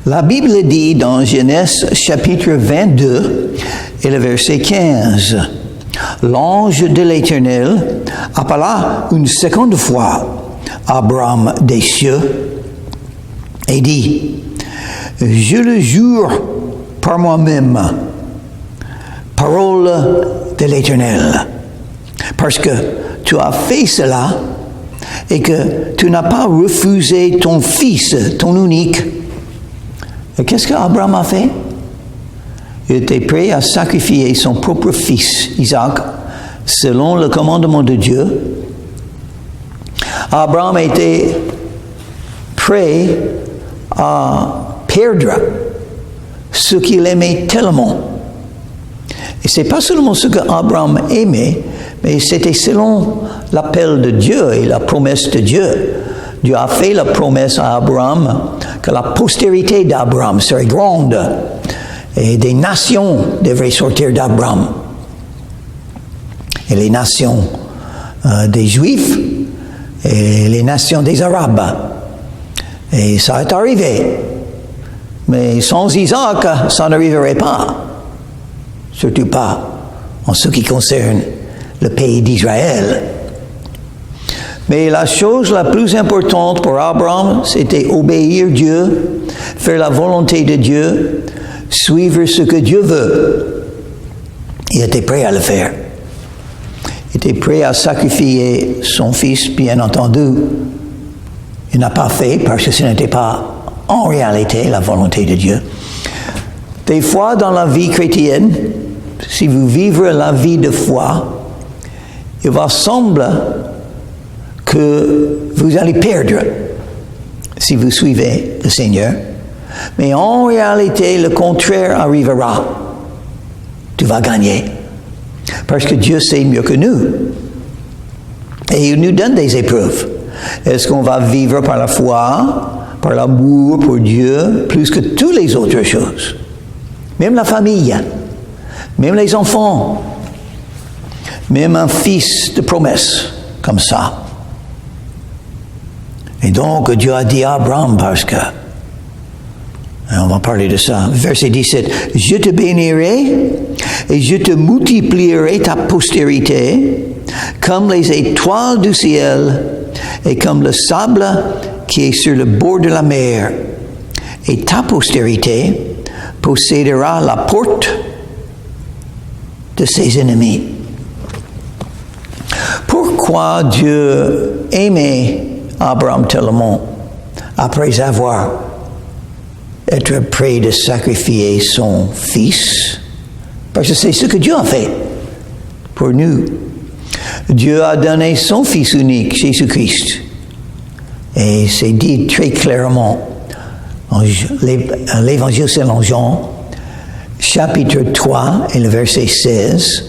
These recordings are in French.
La Bible dit dans Genèse chapitre 22 et le verset 15, l'ange de l'Éternel appela une seconde fois Abraham des cieux et dit, je le jure par moi-même, parole de l'Éternel, parce que tu as fait cela et que tu n'as pas refusé ton fils, ton unique. Et qu'est-ce qu'Abraham a fait? Il était prêt à sacrifier son propre fils, Isaac, selon le commandement de Dieu. Abraham était prêt à perdre ce qu'il aimait tellement. Et ce n'est pas seulement ce qu'Abraham aimait, mais c'était selon l'appel de Dieu et la promesse de Dieu. Dieu a fait la promesse à Abraham que la postérité d'Abraham serait grande et des nations devraient sortir d'Abraham. Et les nations des Juifs et les nations des Arabes. Et ça est arrivé. Mais sans Isaac, ça n'arriverait pas. Surtout pas en ce qui concerne le pays d'Israël. Mais la chose la plus importante pour Abraham, c'était obéir Dieu, faire la volonté de Dieu, suivre ce que Dieu veut. Il était prêt à le faire. Il était prêt à sacrifier son fils, bien entendu. Il n'a pas fait parce que ce n'était pas en réalité la volonté de Dieu. Des fois, dans la vie chrétienne, si vous vivez la vie de foi, il va sembler que vous allez perdre si vous suivez le Seigneur. Mais en réalité, le contraire arrivera. Tu vas gagner. Parce que Dieu sait mieux que nous. Et il nous donne des épreuves. Est-ce qu'on va vivre par la foi, par l'amour pour Dieu, plus que toutes les autres choses? Même la famille, même les enfants, même un fils de promesse, comme ça. Et donc, Dieu a dit à Abraham, parce que, on va parler de ça, verset 17, « Je te bénirai et je te multiplierai ta postérité comme les étoiles du ciel et comme le sable qui est sur le bord de la mer. Et ta postérité possédera la porte de ses ennemis. » Pourquoi Dieu aimait Abraham tellement, après avoir été prêt de sacrifier son fils? Parce que c'est ce que Dieu a fait pour nous. Dieu a donné son fils unique, Jésus-Christ. Et c'est dit très clairement dans l'Évangile selon Jean, chapitre 3 et le verset 16.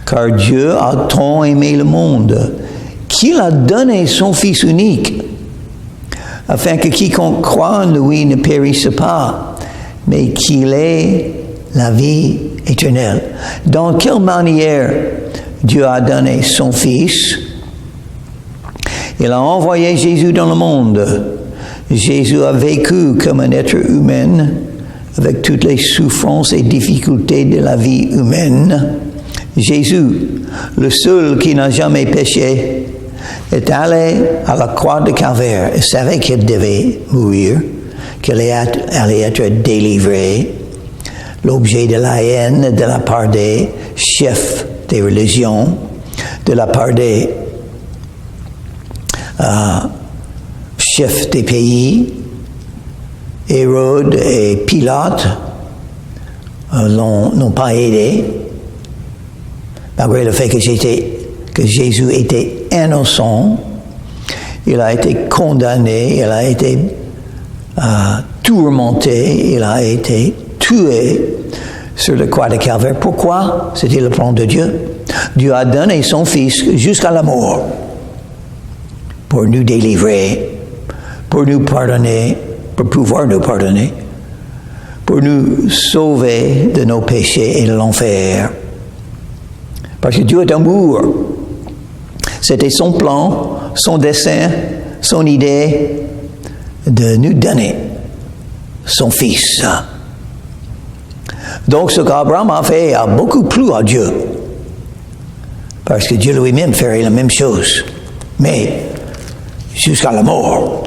Car Dieu a tant aimé le monde qu'il a donné son Fils unique, afin que quiconque croit en lui ne périsse pas, mais qu'il ait la vie éternelle. Dans quelle manière Dieu a donné son Fils? Il a envoyé Jésus dans le monde. Jésus a vécu comme un être humain, avec toutes les souffrances et difficultés de la vie humaine. Jésus, le seul qui n'a jamais péché, est allé à la croix de Calvaire et savait qu'il devait mourir, qu'il allait être délivré, l'objet de la haine de la part des chefs des religions, de la part des chefs des pays. Hérode et Pilate n'ont pas aidé, malgré le fait que Jésus était innocent. Il a été condamné, il a été tourmenté, il a été tué sur le croix de Calvaire. Pourquoi? C'était le plan de Dieu. Dieu a donné son Fils jusqu'à la mort pour nous délivrer, pour nous pardonner, pour pouvoir nous pardonner, pour nous sauver de nos péchés et de l'enfer. Parce que Dieu est amour. C'était son plan, son dessein, son idée de nous donner son fils. Donc ce qu'Abraham a fait a beaucoup plu à Dieu. Parce que Dieu lui-même ferait la même chose. Mais jusqu'à la mort.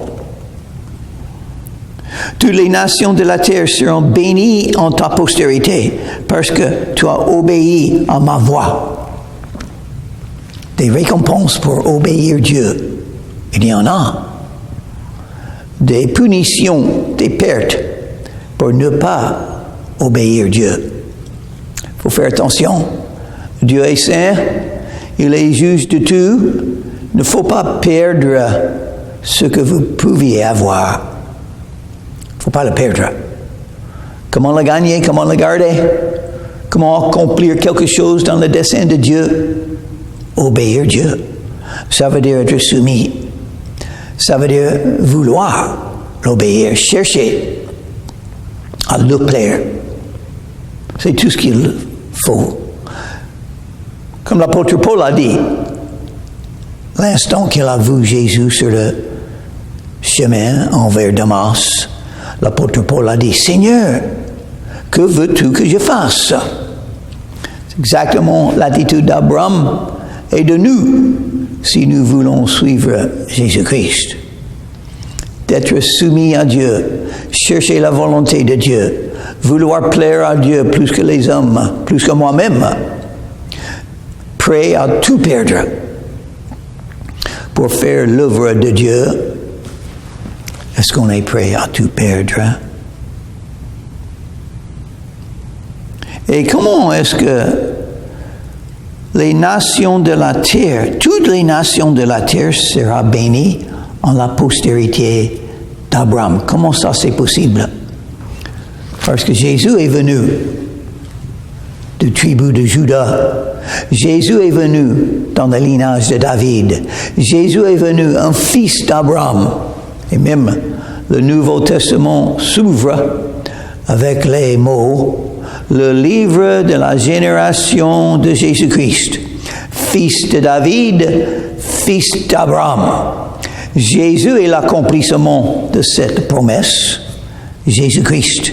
Toutes les nations de la terre seront bénies en ta postérité parce que tu as obéi à ma voix. Des récompenses pour obéir Dieu. Il y en a. Des punitions, des pertes pour ne pas obéir Dieu. Il faut faire attention. Dieu est saint, il est juge de tout. Il ne faut pas perdre ce que vous pouviez avoir. Il ne faut pas le perdre. Comment le gagner? Comment le garder? Comment accomplir quelque chose dans le dessein de Dieu? Obéir Dieu. Ça veut dire être soumis. Ça veut dire vouloir l'obéir, chercher à le plaire. C'est tout ce qu'il faut. Comme l'apôtre Paul a dit, l'instant qu'il a vu Jésus sur le chemin envers Damas, l'apôtre Paul a dit, Seigneur, que veux-tu que je fasse? C'est exactement l'attitude d'Abraham et de nous, si nous voulons suivre Jésus-Christ. D'être soumis à Dieu, chercher la volonté de Dieu, vouloir plaire à Dieu plus que les hommes, plus que moi-même, prêt à tout perdre pour faire l'œuvre de Dieu. Est-ce qu'on est prêt à tout perdre? Et comment est-ce que les nations de la terre, toutes les nations de la terre seront bénies en la postérité d'Abraham? Comment ça c'est possible? Parce que Jésus est venu de tribu de Juda. Jésus est venu dans le lignage de David. Jésus est venu un fils d'Abraham. Et même le Nouveau Testament s'ouvre avec les mots « Le livre de la génération de Jésus-Christ, fils de David, fils d'Abraham. » Jésus est l'accomplissement de cette promesse. Jésus-Christ,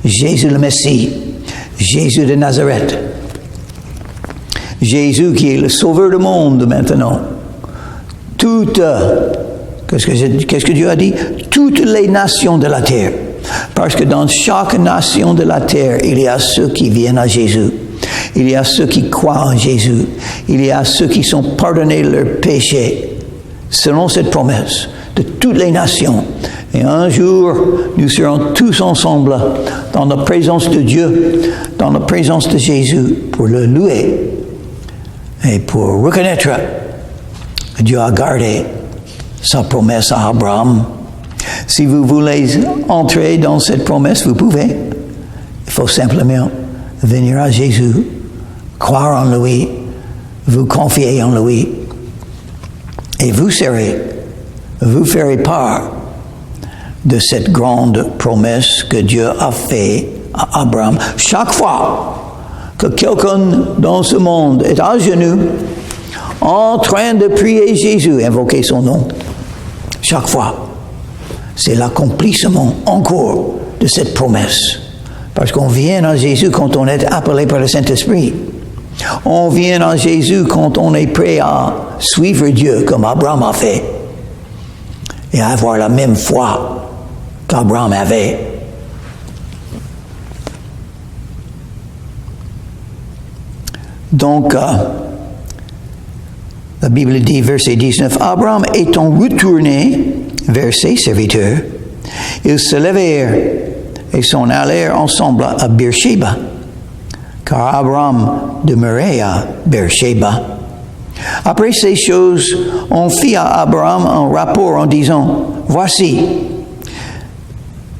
Jésus le Messie, Jésus de Nazareth. Jésus qui est le sauveur du monde maintenant. Qu'est-ce que Dieu a dit? Toutes les nations de la terre. Parce que dans chaque nation de la terre, il y a ceux qui viennent à Jésus. Il y a ceux qui croient en Jésus. Il y a ceux qui sont pardonnés de leurs péchés. Selon cette promesse de toutes les nations. Et un jour, nous serons tous ensemble dans la présence de Dieu, dans la présence de Jésus, pour le louer et pour reconnaître que Dieu a gardé sa promesse à Abraham. Si vous voulez entrer dans cette promesse, vous pouvez. Il faut simplement venir à Jésus, croire en lui, vous confier en lui, et vous ferez part de cette grande promesse que Dieu a faite à Abraham. Chaque fois que quelqu'un dans ce monde est à genoux, en train de prier Jésus, invoquer son nom, chaque fois, c'est l'accomplissement encore de cette promesse. Parce qu'on vient à Jésus quand on est appelé par le Saint-Esprit. On vient à Jésus quand on est prêt à suivre Dieu comme Abraham a fait. Et à avoir la même foi qu'Abraham avait. Donc, la Bible dit, verset 19, Abraham étant retourné vers ses serviteurs, ils se levèrent et s'en allèrent ensemble à Beersheba, car Abraham demeurait à Beersheba. Après ces choses, on fit à Abraham un rapport en disant, voici,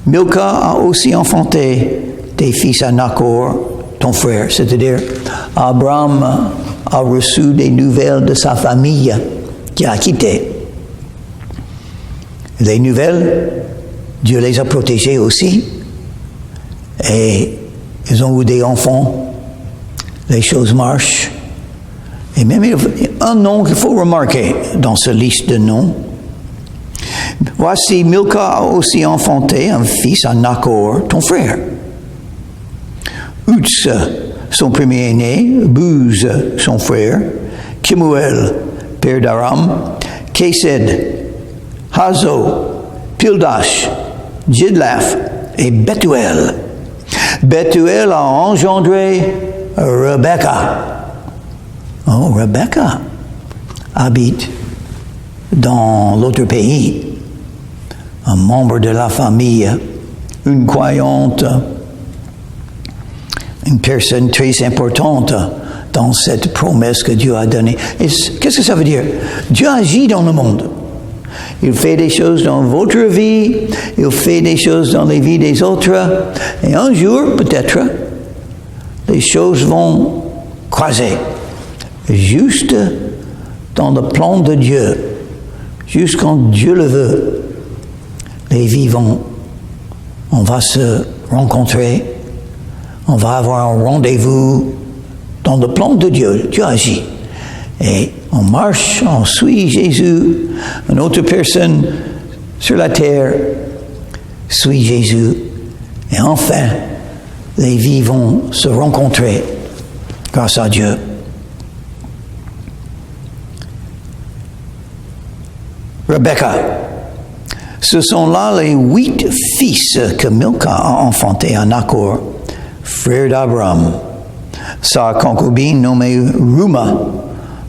Milca a aussi enfanté des fils à Nachor, ton frère, c'est-à-dire Abraham a reçu des nouvelles de sa famille qui a quitté. Les nouvelles, Dieu les a protégées aussi. Et ils ont eu des enfants. Les choses marchent. Et même un nom qu'il faut remarquer dans cette liste de noms. Voici, Milca a aussi enfanté un fils à Nachor, ton frère. Uts, son premier-né, Buz, son frère, Kemuel, père d'Aram, Kesed, Hazo, Pildash, Jidlaph et Bethuel. Bethuel a engendré Rebecca. Oh, Rebecca habite dans l'autre pays, un membre de la famille, une croyante, une personne très importante dans cette promesse que Dieu a donnée. Et qu'est-ce que ça veut dire? Dieu agit dans le monde. Il fait des choses dans votre vie, il fait des choses dans les vies des autres, et un jour, peut-être, les choses vont croiser. Juste dans le plan de Dieu, juste quand Dieu le veut, les vies on va se rencontrer, on va avoir un rendez-vous dans le plan de Dieu. Dieu agit. Et on marche, on suit Jésus, une autre personne sur la terre suit Jésus, et enfin, les vies vont se rencontrer grâce à Dieu. Rebecca. Ce sont là les 8 fils que Milca a enfantés à Nachor, frère d'Abraham. Sa concubine nommée Ruma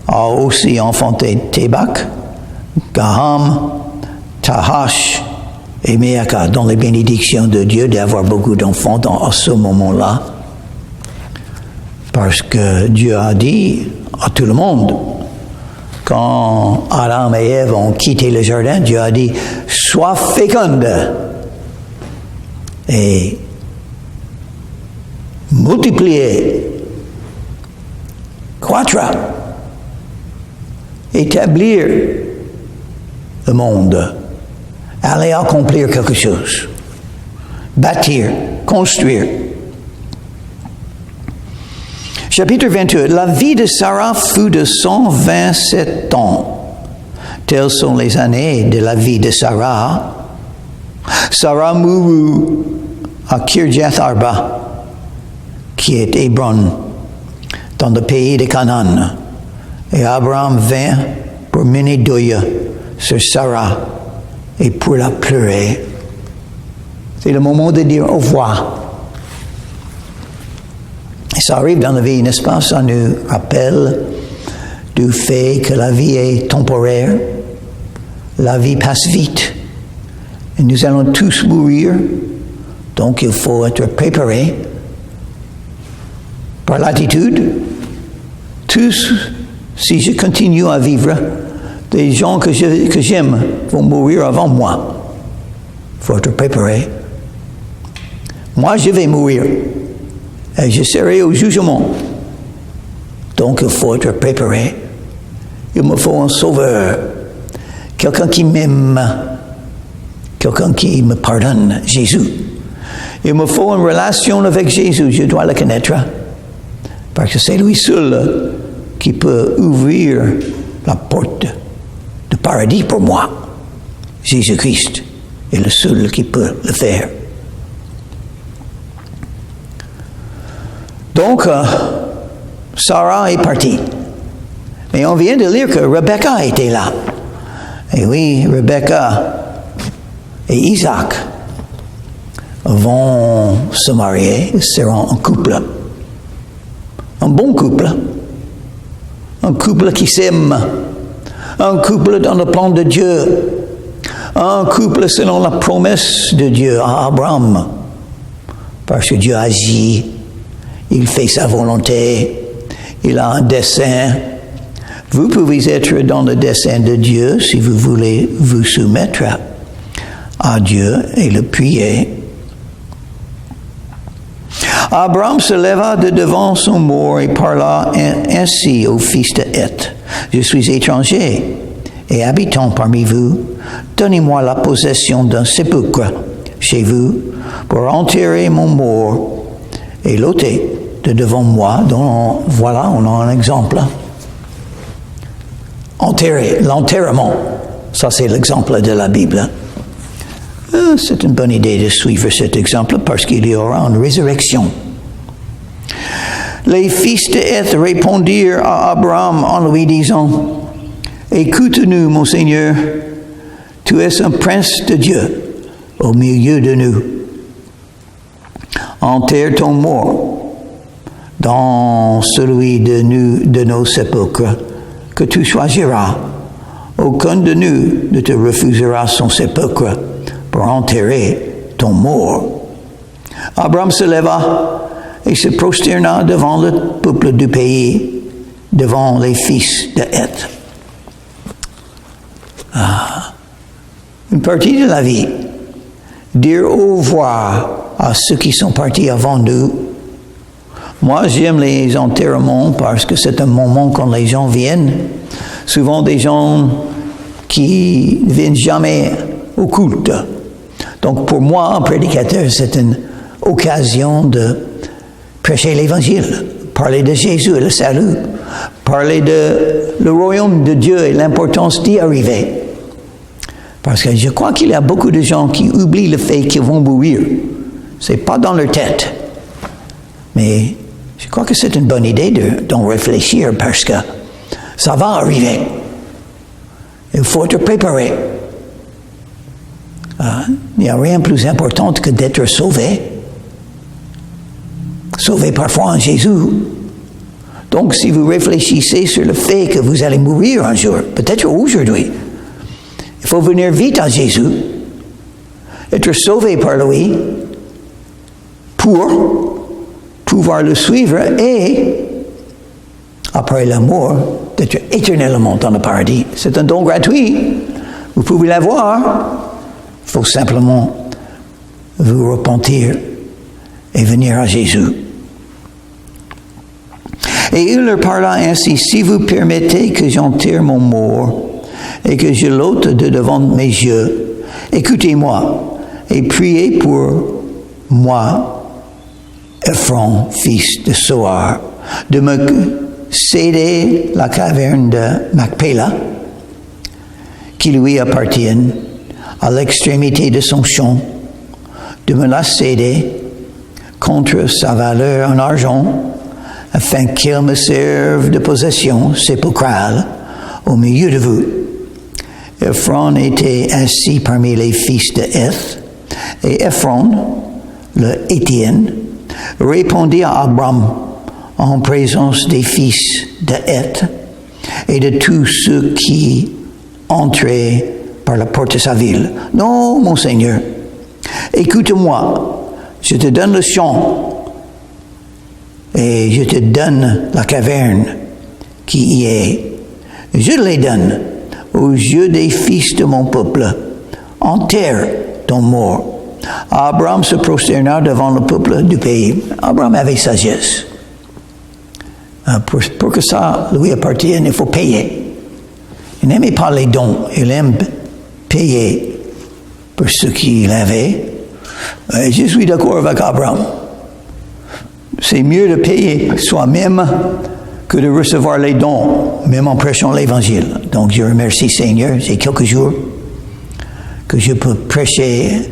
a aussi enfanté Tébak, Gaham, Tahash et Meaka, dans les bénédictions de Dieu d'avoir beaucoup d'enfants à ce moment-là. Parce que Dieu a dit à tout le monde, quand Adam et Ève ont quitté le jardin, Dieu a dit, sois féconde et multipliez, croître, établir le monde, aller accomplir quelque chose, bâtir, construire. Chapitre 28. La vie de Sarah fut de 127 ans. Telles sont les années de la vie de Sarah. Sarah mourut à Kirjath Arba, qui est Hébron, dans le pays de Canaan. Et Abraham vint pour mener deuil sur Sarah et pour la pleurer. C'est le moment de dire au revoir. Et ça arrive dans la vie, n'est-ce pas? Ça nous rappelle du fait que la vie est temporaire, la vie passe vite, et nous allons tous mourir, donc il faut être préparé par l'attitude. Tous, si je continue à vivre, des gens que j'aime vont mourir avant moi. Il faut être préparé. Moi, je vais mourir. Et je serai au jugement. Donc il faut être préparé. Il me faut un sauveur. Quelqu'un qui m'aime. Quelqu'un qui me pardonne. Jésus. Il me faut une relation avec Jésus. Je dois le connaître. Parce que c'est lui seul qui peut ouvrir la porte du paradis pour moi. Jésus-Christ est le seul qui peut le faire. Donc, Sarah est partie. Et on vient de lire que Rebecca était là. Et oui, Rebecca et Isaac vont se marier, seront un couple. Un bon couple. Un couple qui s'aime. Un couple dans le plan de Dieu. Un couple selon la promesse de Dieu à Abraham. Parce que Dieu agit. Il fait sa volonté, il a un dessein. Vous pouvez être dans le dessein de Dieu si vous voulez vous soumettre à Dieu et le prier. Abraham se leva de devant son mort et parla ainsi au fils de Heth. Je suis étranger et habitant parmi vous. Donnez-moi la possession d'un sépulcre chez vous pour enterrer mon mort et l'ôter de devant moi. Donc, voilà, on a un exemple. Enterrer, l'enterrement, Ça, c'est l'exemple de la Bible. C'est une bonne idée de suivre cet exemple parce qu'il y aura une résurrection. Les fils de Heth répondirent à Abraham en lui disant, « Écoute-nous, mon Seigneur, tu es un prince de Dieu au milieu de nous. Enterre ton mort dans celui de nos sépulcres que tu choisiras. Aucun de nous ne te refusera son sépulcre pour enterrer ton mort. » Abraham se leva et se prosterna devant le peuple du pays, devant les fils de Heth. Une partie de la vie, dire au revoir à ceux qui sont partis avant nous. Moi, j'aime les enterrements parce que c'est un moment quand les gens viennent. Souvent des gens qui ne viennent jamais au culte. Donc pour moi, un prédicateur, c'est une occasion de prêcher l'Évangile, parler de Jésus et le salut, parler de le royaume de Dieu et l'importance d'y arriver. Parce que je crois qu'il y a beaucoup de gens qui oublient le fait qu'ils vont mourir. C'est pas dans leur tête. Mais je crois que c'est une bonne idée d'en réfléchir parce que ça va arriver. Il faut être préparé. Il n'y a rien de plus important que d'être sauvé. Sauvé parfois en Jésus. Donc, si vous réfléchissez sur le fait que vous allez mourir un jour, peut-être aujourd'hui, il faut venir vite à Jésus, être sauvé par lui, pour pouvoir le suivre et, après la mort, d'être éternellement dans le paradis. C'est un don gratuit. Vous pouvez l'avoir. Il faut simplement vous repentir et venir à Jésus. Et il leur parla ainsi, « Si vous permettez que j'enterre mon mort et que je l'ôte de devant mes yeux, écoutez-moi et priez pour moi, Ephron, fils de Soar, de me céder la caverne de Macpéla, qui lui appartient, à l'extrémité de son champ, de me la céder contre sa valeur en argent, afin qu'il me serve de possession sépulcrale au milieu de vous. » Ephron était assis parmi les fils de Heth, et Ephron, le Héthien, répondit à Abraham en présence des fils de Heth et de tous ceux qui entraient par la porte de sa ville. « Non, mon Seigneur, écoute-moi, je te donne le champ et je te donne la caverne qui y est. Je les donne aux yeux des fils de mon peuple. Enterre ton mort. » Abraham se prosterna devant le peuple du pays. Abraham avait sagesse. Pour que ça lui appartienne, il faut payer. Il n'aimait pas les dons. Il aime payer pour ce qu'il avait. Je suis d'accord avec Abraham. C'est mieux de payer soi-même que de recevoir les dons, même en prêchant l'Évangile. Donc je remercie Seigneur, j'ai quelques jours que je peux prêcher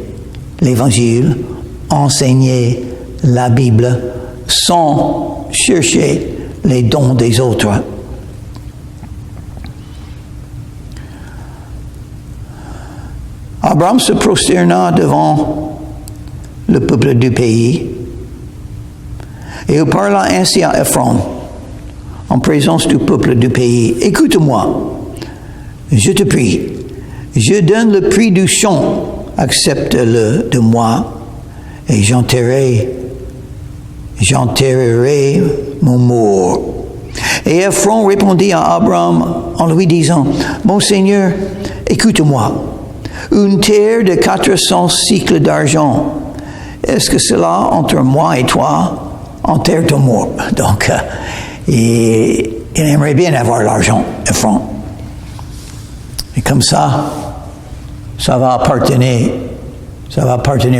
l'Évangile, enseigner la Bible sans chercher les dons des autres. Abraham se prosterna devant le peuple du pays et il parla ainsi à Ephron en présence du peuple du pays. « Écoute-moi, je te prie, je donne le prix du champ, accepte-le de moi et j'enterrerai mon mort. » Et Ephron répondit à Abraham en lui disant, « Mon Seigneur, écoute-moi, une terre de 400 cycles d'argent, est-ce que cela entre moi et toi enterre ton mort? » Donc, il aimerait bien avoir l'argent, Ephron. Et comme ça va appartenir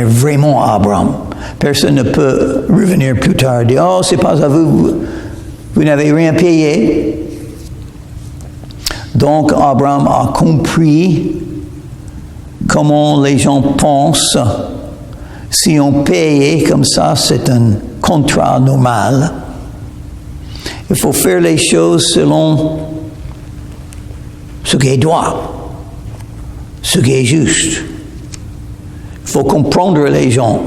vraiment à Abraham. Personne ne peut revenir plus tard et dire, « Oh, c'est pas à vous, vous n'avez rien payé. » Donc, Abraham a compris comment les gens pensent. Si on paye comme ça, c'est un contrat normal. Il faut faire les choses selon ce qui est droit, ce qui est juste. Il faut comprendre les gens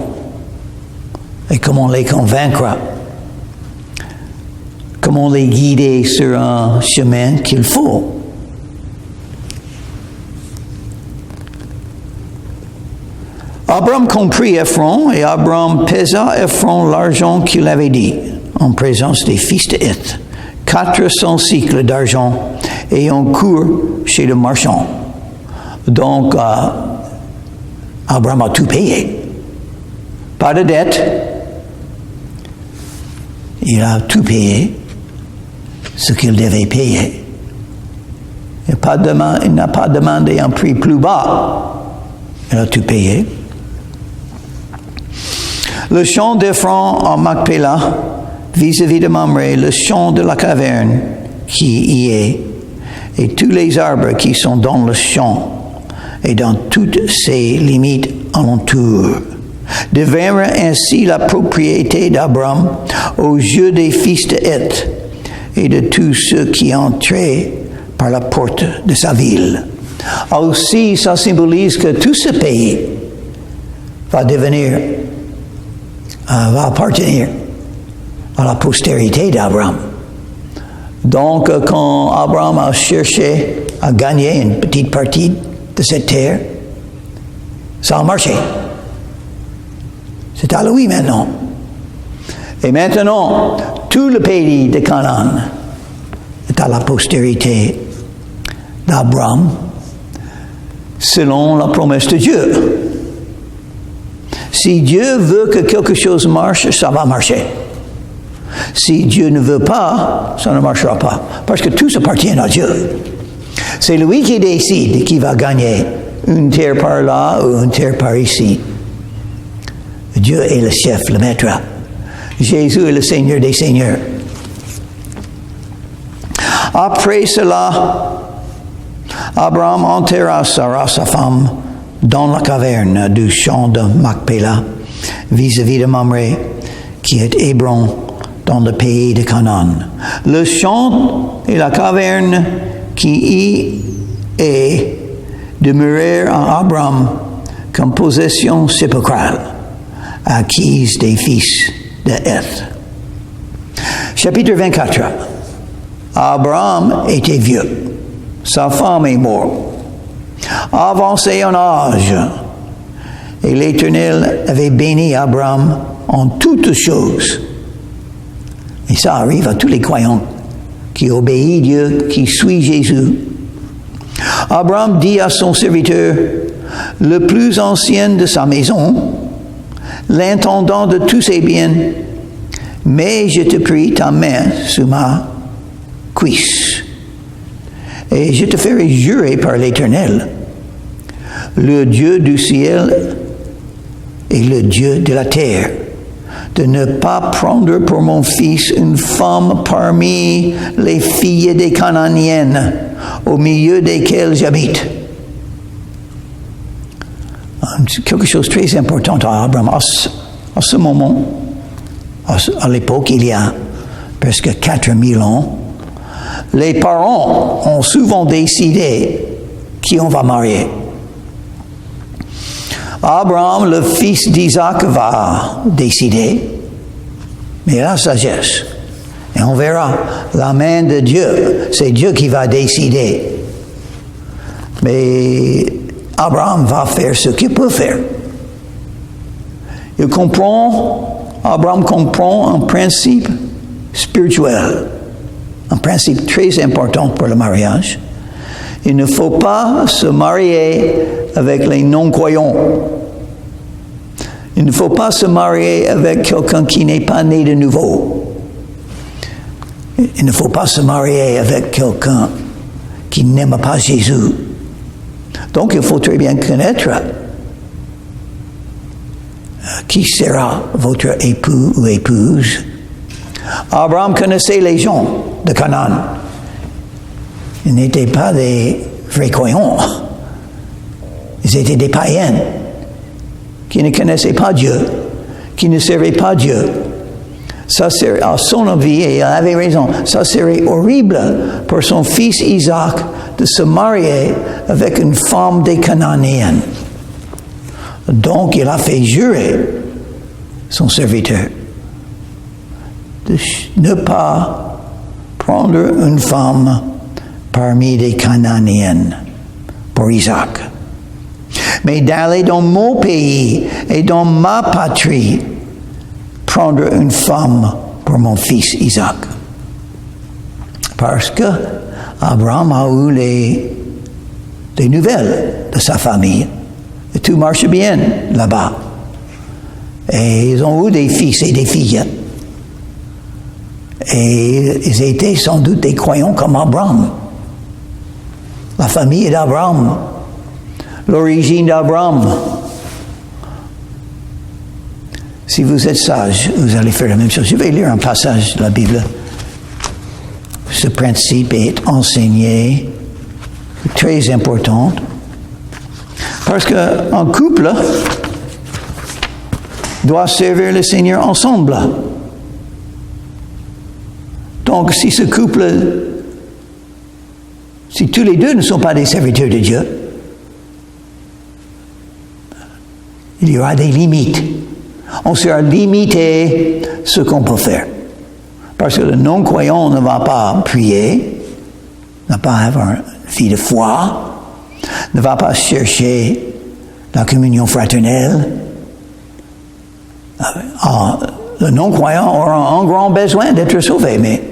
et comment les convaincre, comment les guider sur un chemin qu'il faut. Abraham comprit Ephron et Abraham pesa Ephron l'argent qu'il avait dit en présence des fils de Heth, 400 cycles d'argent et en cours chez le marchand. Donc, Abraham a tout payé. Pas de dette. Il a tout payé, ce qu'il devait payer. Il n'a pas demandé un prix plus bas. Il a tout payé. Le champ d'Ephron en Macpéla, vis-à-vis de Mamré, le champ de la caverne qui y est, et tous les arbres qui sont dans le champ, et dans toutes ses limites alentour, devinrent ainsi la propriété d'Abraham aux yeux des fils de Heth et de tous ceux qui entraient par la porte de sa ville. Aussi, ça symbolise que tout ce pays va appartenir à la postérité d'Abraham. Donc, quand Abraham a cherché à gagner une petite partie de cette terre, ça a marché. C'est à lui maintenant. Et maintenant, tout le pays de Canaan est à la postérité d'Abraham, selon la promesse de Dieu. Si Dieu veut que quelque chose marche, ça va marcher. Si Dieu ne veut pas, ça ne marchera pas. Parce que tout appartient à Dieu. C'est lui qui décide qui va gagner une terre par là ou une terre par ici. Dieu est le chef, le maître. Jésus est le Seigneur des Seigneurs. Après cela, Abraham enterra Sarah, sa femme, dans la caverne du champ de Macpéla, vis-à-vis de Mamré, qui est Hébron, dans le pays de Canaan. Le champ et la caverne qui y est demeurèrent à Abraham comme possession sépulcrale, acquise des fils de Heth. Chapitre 24. Abraham était vieux. Sa femme est morte. Avancé en âge. Et l'Éternel avait béni Abraham en toutes choses. Et ça arrive à tous les croyants qui obéissent Dieu, qui suivent Jésus. Abraham dit à son serviteur, le plus ancien de sa maison, l'intendant de tous ses biens, mais je te prie ta main sur ma cuisse. Et je te ferai jurer par l'Éternel, le Dieu du ciel et le Dieu de la terre, de ne pas prendre pour mon fils une femme parmi les filles des Canaaniennes, au milieu desquelles j'habite. Quelque chose de très important à Abraham. À ce moment, à l'époque, il y a presque 4000 ans, les parents ont souvent décidé qui on va marier. Abraham, le fils d'Isaac, va décider, mais la sagesse. Et on verra la main de Dieu. C'est Dieu qui va décider. Mais Abraham va faire ce qu'il peut faire. Abraham comprend un principe spirituel, un principe très important pour le mariage. Il ne faut pas se marier avec les non-croyants. Il ne faut pas se marier avec quelqu'un qui n'est pas né de nouveau. Il ne faut pas se marier avec quelqu'un qui n'aime pas Jésus. Donc il faut très bien connaître qui sera votre époux ou épouse. Abraham connaissait les gens de Canaan. Ils n'étaient pas des vrais croyants. Ils étaient des païens qui ne connaissaient pas Dieu, qui ne servaient pas Dieu. Ça serait, à son avis, et il avait raison, ça serait horrible pour son fils Isaac de se marier avec une femme des Cananéennes. Donc, il a fait jurer son serviteur de ne pas prendre une femme parmi les Cananéennes pour Isaac, mais d'aller dans mon pays et dans ma patrie prendre une femme pour mon fils Isaac. Parce que Abraham a eu des nouvelles de sa famille. Et tout marche bien là-bas. Et ils ont eu des fils et des filles. Et ils étaient sans doute des croyants comme Abraham. La famille d'Abraham. L'origine d'Abraham. Si vous êtes sage, vous allez faire la même chose. Je vais lire un passage de la Bible. Ce principe est enseigné, très important. Parce qu'un couple doit servir le Seigneur ensemble. Donc, si ce couple, si tous les deux ne sont pas des serviteurs de Dieu, il y aura des limites. On sera limité ce qu'on peut faire. Parce que le non-croyant ne va pas prier, ne va pas avoir une vie de foi, ne va pas chercher la communion fraternelle. Le non-croyant aura un grand besoin d'être sauvé, mais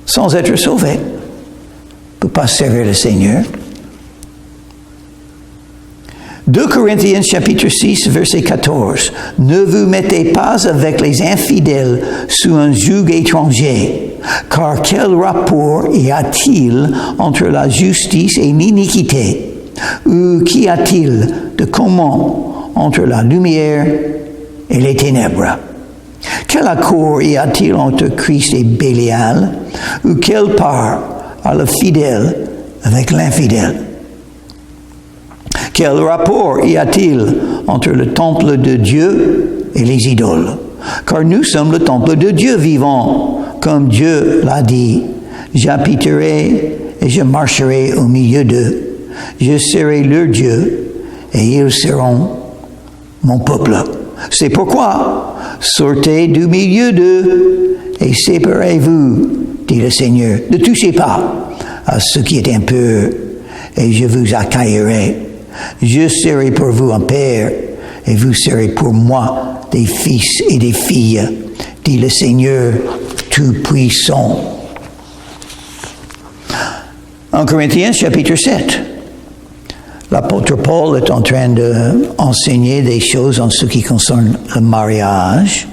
sans être sauvé, il ne peut pas servir le Seigneur. 2 Corinthiens chapitre 6, verset 14. Ne vous mettez pas avec les infidèles sous un joug étranger, car quel rapport y a-t-il entre la justice et l'iniquité? Ou qu'y a-t-il de commun entre la lumière et les ténèbres? Quel accord y a-t-il entre Christ et Bélial? Ou quelle part a le fidèle avec l'infidèle? Quel rapport y a-t-il entre le temple de Dieu et les idoles? Car nous sommes le temple de Dieu vivant, comme Dieu l'a dit. J'habiterai et je marcherai au milieu d'eux. Je serai leur Dieu et ils seront mon peuple. C'est pourquoi, sortez du milieu d'eux et séparez-vous, dit le Seigneur. Ne touchez pas à ce qui est impur et je vous accueillerai. Je serai pour vous un père, et vous serez pour moi des fils et des filles, dit le Seigneur Tout-Puissant. 1 Corinthiens chapitre 7. L'apôtre Paul est en train d'enseigner des choses en ce qui concerne le mariage.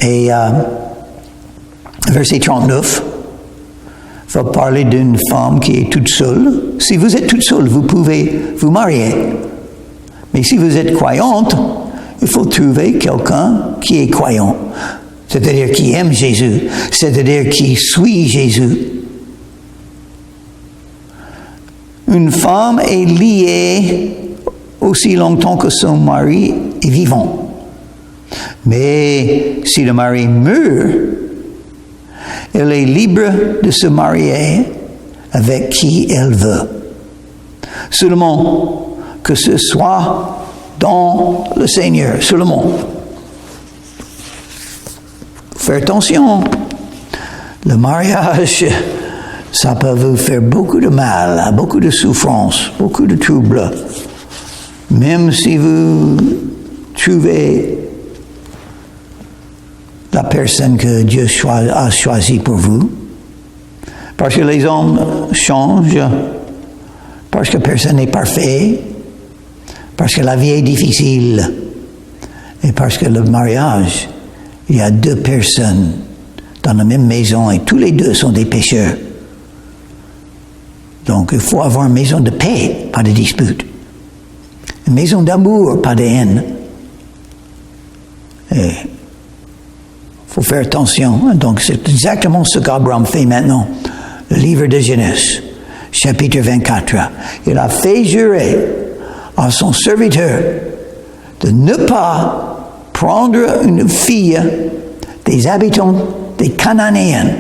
Et verset 39. Il va parler d'une femme qui est toute seule. Si vous êtes toute seule, vous pouvez vous marier. Mais si vous êtes croyante, il faut trouver quelqu'un qui est croyant. C'est-à-dire qui aime Jésus. C'est-à-dire qui suit Jésus. Une femme est liée aussi longtemps que son mari est vivant. Mais si le mari meurt, elle est libre de se marier avec qui elle veut. Seulement que ce soit dans le Seigneur. Seulement. Faire attention. Le mariage, ça peut vous faire beaucoup de mal, beaucoup de souffrance, beaucoup de troubles. Même si vous trouvez la personne que Dieu a choisie pour vous. Parce que les hommes changent, parce que personne n'est parfait, parce que la vie est difficile, et parce que le mariage, il y a deux personnes dans la même maison et tous les deux sont des pécheurs. Donc il faut avoir une maison de paix, pas de dispute. Une maison d'amour, pas de haine. Et il faut faire attention. Donc c'est exactement ce qu'Abraham fait maintenant. Le livre de Genèse, chapitre 24. Il a fait jurer à son serviteur de ne pas prendre une fille des habitants des Cananéens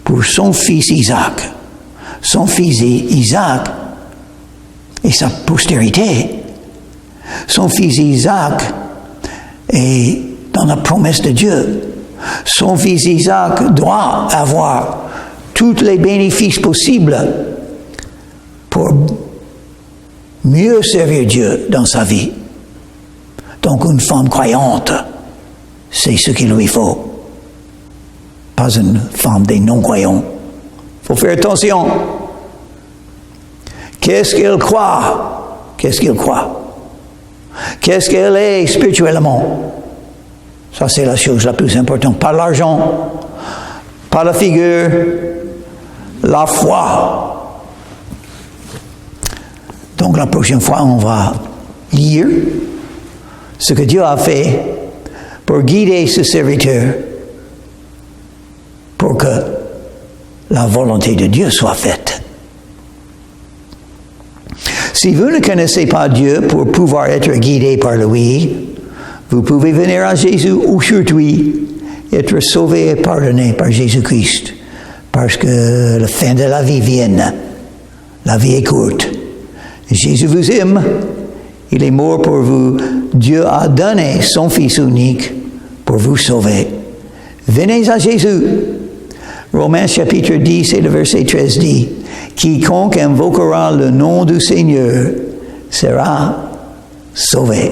pour son fils Isaac. Son fils Isaac et sa postérité. Son fils Isaac est dans la promesse de Dieu. Son fils Isaac doit avoir tous les bénéfices possibles pour mieux servir Dieu dans sa vie. Donc une femme croyante, c'est ce qu'il lui faut. Pas une femme des non-croyants. Il faut faire attention. Qu'est-ce qu'elle croit? Qu'est-ce qu'il croit? Qu'est-ce qu'elle est spirituellement? Ça, c'est la chose la plus importante. Pas l'argent, pas la figure, la foi. Donc, la prochaine fois, on va lire ce que Dieu a fait pour guider ce serviteur pour que la volonté de Dieu soit faite. Si vous ne connaissez pas Dieu pour pouvoir être guidé par lui, vous pouvez venir à Jésus aujourd'hui, être sauvé et pardonné par Jésus-Christ, parce que la fin de la vie vient. La vie est courte. Jésus vous aime. Il est mort pour vous. Dieu a donné son Fils unique pour vous sauver. Venez à Jésus. Romains chapitre 10 et le verset 13 dit, « Quiconque invoquera le nom du Seigneur sera sauvé. »